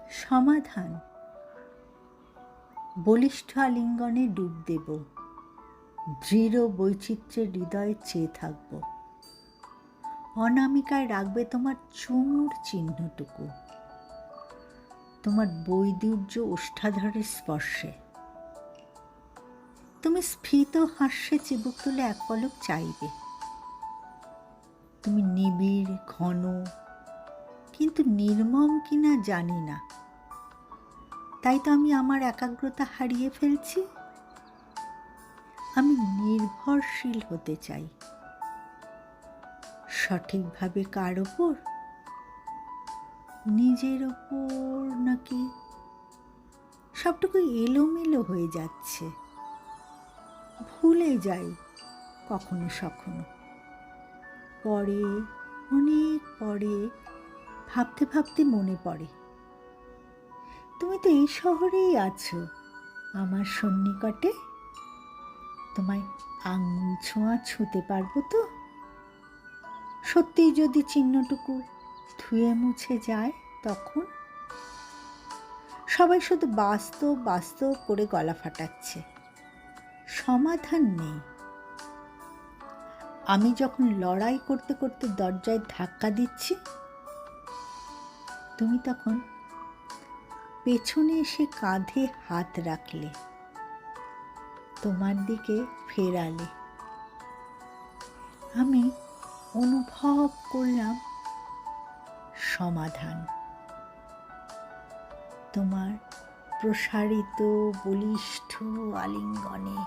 সমাধান। বলিষ্ঠ আলিঙ্গনে ডুব দেব, দৃঢ় বৈচিত্র্যের হৃদয়ে চেয়ে থাকব। অনামিকায় রাখবে তোমার চুমুর চিহ্নটুকু, তোমার বৈদুর্য ওষ্ঠাধরের স্পর্শে। তুমি স্ফীত হাস্যে চিবুক তুলে এক পলক চাইবে। তুমি নিবিড়, ঘন, কিন্তু নির্মম কিনা জানি না। তাই তো আমি আমার একাগ্রতা হারিয়ে ফেলছি। আমি নির্ভরশীল হতে চাই। সঠিকভাবে কার ওপর? নিজের ওপর নাকি? সবটুকু এলোমেলো হয়ে যাচ্ছে। ভুলে যাই কখনো সখনো। পরে, অনেক পরে ভাবতে ভাবতে মনে পড়ে, তুমি তো এই শহরেই আছো, আমার সন্নিকটে। তোমায় আঙুল ছোঁয়া ছুঁতে পারবো তো? সত্যিই যদি চিহ্নটুকু ধুয়ে মুছে যায় তখন? সবাই শুধু বাস্তব বাস্তব করে গলা ফাটাচ্ছে, সমাধান নেই। আমি যখন লড়াই করতে করতে দরজায় ধাক্কা দিচ্ছি, তুমি তখন পেছনে এসে কাঁধে হাত রাখলে, তোমার দিকে ফেরালে। আমি অনুভব করলাম সমাধান। তোমার প্রসারিত বলিষ্ঠ আলিঙ্গনে।